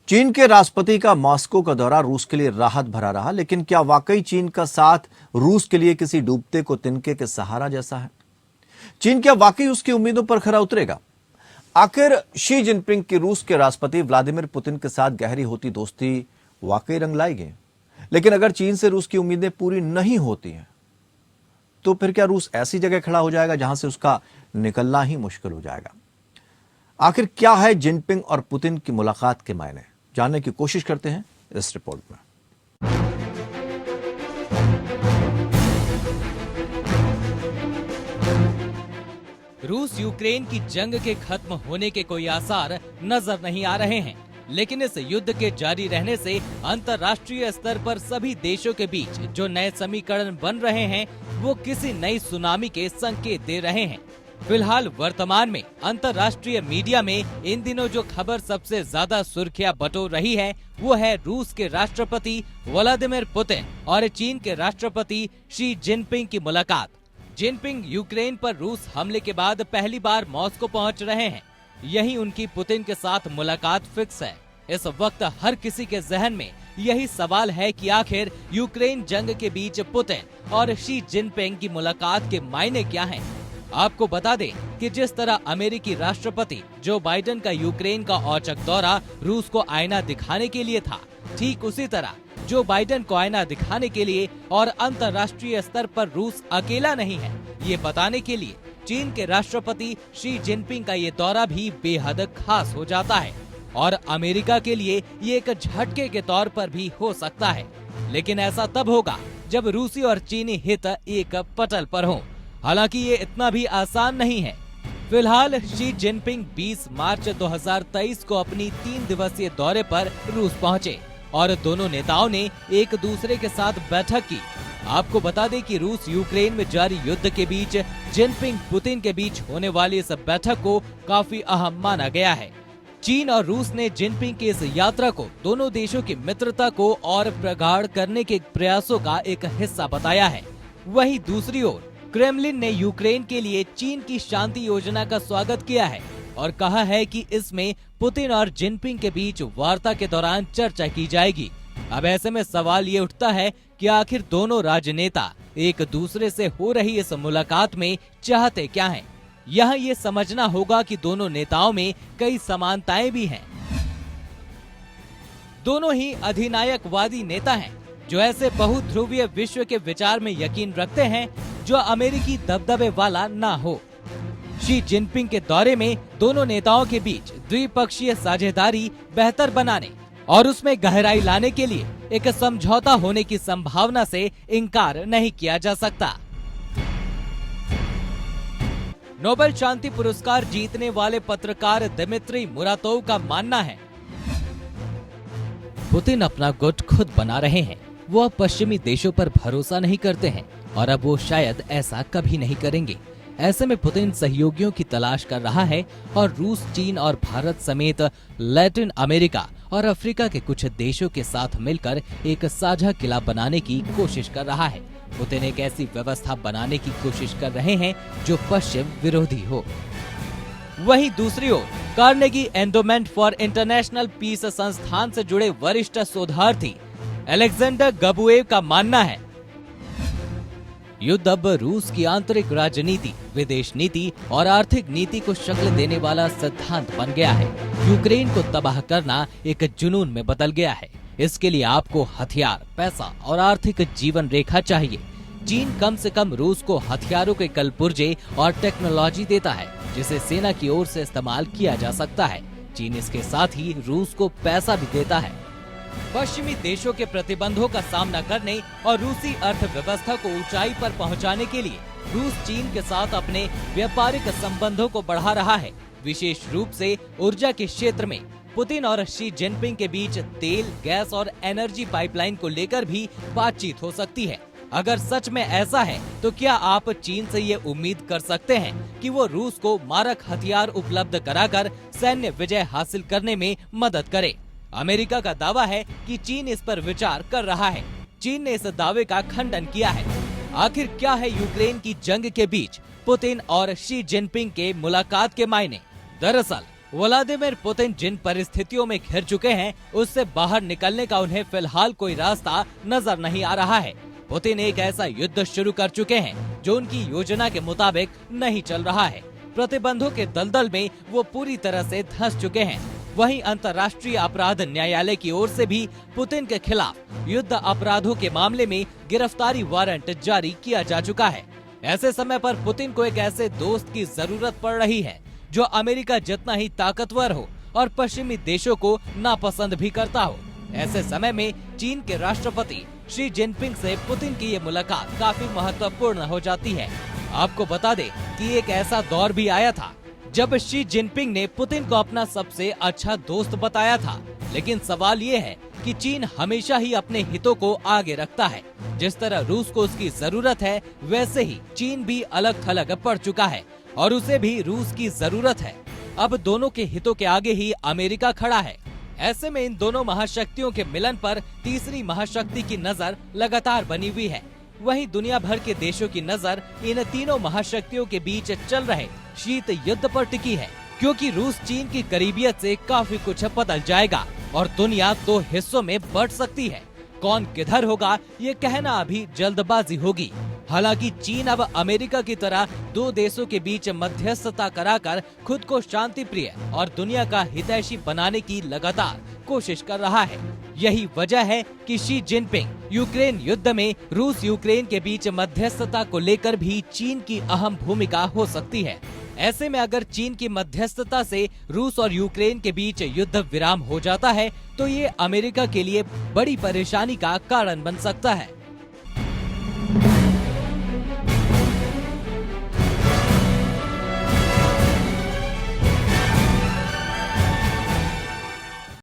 चीन के राष्ट्रपति का मॉस्को का दौरा रूस के लिए राहत भरा रहा, लेकिन क्या वाकई चीन का साथ रूस के लिए किसी डूबते को तिनके के सहारा जैसा है? चीन क्या वाकई उसकी उम्मीदों पर खरा उतरेगा? आखिर शी जिनपिंग की रूस के राष्ट्रपति व्लादिमीर पुतिन के साथ गहरी होती दोस्ती वाकई रंग लाएगी? लेकिन अगर चीन से रूस की उम्मीदें पूरी नहीं होती हैं, तो फिर क्या रूस ऐसी जगह खड़ा हो जाएगा जहां से उसका निकलना ही मुश्किल हो जाएगा? आखिर क्या है जिनपिंग और पुतिन की मुलाकात के मायने, जानने की कोशिश करते हैं इस रिपोर्ट में। रूस यूक्रेन की जंग के खत्म होने के कोई आसार नजर नहीं आ रहे हैं, लेकिन इस युद्ध के जारी रहने से अंतर्राष्ट्रीय स्तर पर सभी देशों के बीच जो नए समीकरण बन रहे हैं वो किसी नई सुनामी के संकेत दे रहे हैं। फिलहाल वर्तमान में अंतर्राष्ट्रीय मीडिया में इन दिनों जो खबर सबसे ज्यादा सुर्खियां बटोर रही है वो है रूस के राष्ट्रपति व्लादिमीर पुतिन और चीन के राष्ट्रपति शी जिनपिंग की मुलाकात। जिनपिंग यूक्रेन पर रूस हमले के बाद पहली बार मॉस्को पहुंच रहे हैं। यही उनकी पुतिन के साथ मुलाकात फिक्स है। इस वक्त हर किसी के जहन में यही सवाल है कि आखिर यूक्रेन जंग के बीच पुतिन और शी जिनपिंग की मुलाकात के मायने क्या हैं? आपको बता दें कि जिस तरह अमेरिकी राष्ट्रपति जो बाइडेन का यूक्रेन का औचक दौरा रूस को आईना दिखाने के लिए था, ठीक उसी तरह जो बाइडेन को आईना दिखाने के लिए और अंतर्राष्ट्रीय स्तर पर रूस अकेला नहीं है ये बताने के लिए चीन के राष्ट्रपति शी जिनपिंग का ये दौरा भी बेहद खास हो जाता है और अमेरिका के लिए ये एक झटके के तौर पर भी हो सकता है। लेकिन ऐसा तब होगा जब रूसी और चीनी हित एक पटल पर हों। हालांकि ये इतना भी आसान नहीं है। फिलहाल शी जिनपिंग 20 मार्च 2023 को अपनी 3 दिवसीय दौरे पर रूस पहुंचे और दोनों नेताओं ने एक दूसरे के साथ बैठक की। आपको बता दें कि रूस यूक्रेन में जारी युद्ध के बीच जिनपिंग पुतिन के बीच होने वाली इस बैठक को काफी अहम माना गया है। चीन और रूस ने जिनपिंग की इस यात्रा को दोनों देशों की मित्रता को और प्रगाढ़ करने के प्रयासों का एक हिस्सा बताया है। वहीं दूसरी ओर क्रेमलिन ने यूक्रेन के लिए चीन की शांति योजना का स्वागत किया है और कहा है कि इसमें पुतिन और जिनपिंग के बीच वार्ता के दौरान चर्चा की जाएगी। अब ऐसे में सवाल ये उठता है कि आखिर दोनों राजनेता एक दूसरे से हो रही इस मुलाकात में चाहते क्या हैं? यहाँ ये समझना होगा कि दोनों नेताओं में कई समानताएं भी हैं। दोनों ही अधिनायकवादी नेता हैं जो ऐसे बहुध्रुवीय विश्व के विचार में यकीन रखते हैं जो अमेरिकी दबदबे वाला ना हो। शी जिनपिंग के दौरे में दोनों नेताओं के बीच द्विपक्षीय साझेदारी बेहतर बनाने और उसमें गहराई लाने के लिए एक समझौता होने की संभावना से इनकार नहीं किया जा सकता। नोबेल शांति पुरस्कार जीतने वाले पत्रकार दिमित्री मुरातोव का मानना है, पुतिन अपना गुट खुद बना रहे हैं। वो अब पश्चिमी देशों पर भरोसा नहीं करते हैं और अब वो शायद ऐसा कभी नहीं करेंगे। ऐसे में पुतिन सहयोगियों की तलाश कर रहा है और रूस, चीन और भारत समेत लैटिन अमेरिका और अफ्रीका के कुछ देशों के साथ मिलकर एक साझा किला बनाने की कोशिश कर रहा है। पुतिन एक ऐसी व्यवस्था बनाने की कोशिश कर रहे हैं जो पश्चिम विरोधी हो। वहीं दूसरी ओर Carnegie Endowment for International Peace संस्थान से जुड़े वरिष्ठ शोधार्थी अलेक्जेंडर गबुएव का मानना है, युद्ध अब रूस की आंतरिक राजनीति, विदेश नीति और आर्थिक नीति को शक्ल देने वाला सिद्धांत बन गया है। यूक्रेन को तबाह करना एक जुनून में बदल गया है। इसके लिए आपको हथियार, पैसा और आर्थिक जीवन रेखा चाहिए। चीन कम से कम रूस को हथियारों के कलपुर्जे और टेक्नोलॉजी देता है जिसे सेना की ओर से इस्तेमाल किया जा सकता है। चीन इसके साथ ही रूस को पैसा भी देता है। पश्चिमी देशों के प्रतिबंधों का सामना करने और रूसी अर्थव्यवस्था को ऊंचाई पर पहुंचाने के लिए रूस चीन के साथ अपने व्यापारिक संबंधों को बढ़ा रहा है। विशेष रूप से ऊर्जा के क्षेत्र में पुतिन और शी जिनपिंग के बीच तेल, गैस और एनर्जी पाइपलाइन को लेकर भी बातचीत हो सकती है। अगर सच में ऐसा है तो क्या आप चीन से ये उम्मीद कर सकते हैं कि वो रूस को मारक हथियार उपलब्ध कराकर सैन्य विजय हासिल करने में मदद करे? अमेरिका का दावा है कि चीन इस पर विचार कर रहा है। चीन ने इस दावे का खंडन किया है। आखिर क्या है यूक्रेन की जंग के बीच पुतिन और शी जिनपिंग के मुलाकात के मायने? दरअसल व्लादिमीर पुतिन जिन परिस्थितियों में घिर चुके हैं, उससे बाहर निकलने का उन्हें फिलहाल कोई रास्ता नजर नहीं आ रहा है। पुतिन एक ऐसा युद्ध शुरू कर चुके हैं जो उनकी योजना के मुताबिक नहीं चल रहा है। प्रतिबंधों के दलदल में वो पूरी तरह से धंस चुके हैं। वहीं अंतर्राष्ट्रीय अपराध न्यायालय की ओर से भी पुतिन के खिलाफ युद्ध अपराधों के मामले में गिरफ्तारी वारंट जारी किया जा चुका है। ऐसे समय पर पुतिन को एक ऐसे दोस्त की जरूरत पड़ रही है जो अमेरिका जितना ही ताकतवर हो और पश्चिमी देशों को नापसंद भी करता हो। ऐसे समय में चीन के राष्ट्रपति शी जिनपिंग से पुतिन की ये मुलाकात काफी महत्वपूर्ण हो जाती है। आपको बता दें कि एक ऐसा दौर भी आया था जब शी जिनपिंग ने पुतिन को अपना सबसे अच्छा दोस्त बताया था। लेकिन सवाल ये है कि चीन हमेशा ही अपने हितों को आगे रखता है। जिस तरह रूस को उसकी जरूरत है, वैसे ही चीन भी अलग थलग पड़ चुका है और उसे भी रूस की जरूरत है। अब दोनों के हितों के आगे ही अमेरिका खड़ा है। ऐसे में इन दोनों महाशक्तियों के मिलन पर तीसरी महाशक्ति की नजर लगातार बनी हुई है। वहीं दुनिया भर के देशों की नजर इन तीनों महाशक्तियों के बीच चल रहे शीत युद्ध पर टिकी है, क्योंकि रूस चीन की करीबियत से काफी कुछ बदल जाएगा और दुनिया दो हिस्सों में बढ़ सकती है। कौन किधर होगा ये कहना अभी जल्दबाजी होगी। हालांकि चीन अब अमेरिका की तरह दो देशों के बीच मध्यस्थता कराकर खुद को शांति प्रिय और दुनिया का हितैषी बनाने की लगातार कोशिश कर रहा है। यही वजह है कि शी जिनपिंग यूक्रेन युद्ध में रूस यूक्रेन के बीच मध्यस्थता को लेकर भी चीन की अहम भूमिका हो सकती है। ऐसे में अगर चीन की मध्यस्थता से रूस और यूक्रेन के बीच युद्ध विराम हो जाता है तो ये अमेरिका के लिए बड़ी परेशानी का कारण बन सकता है।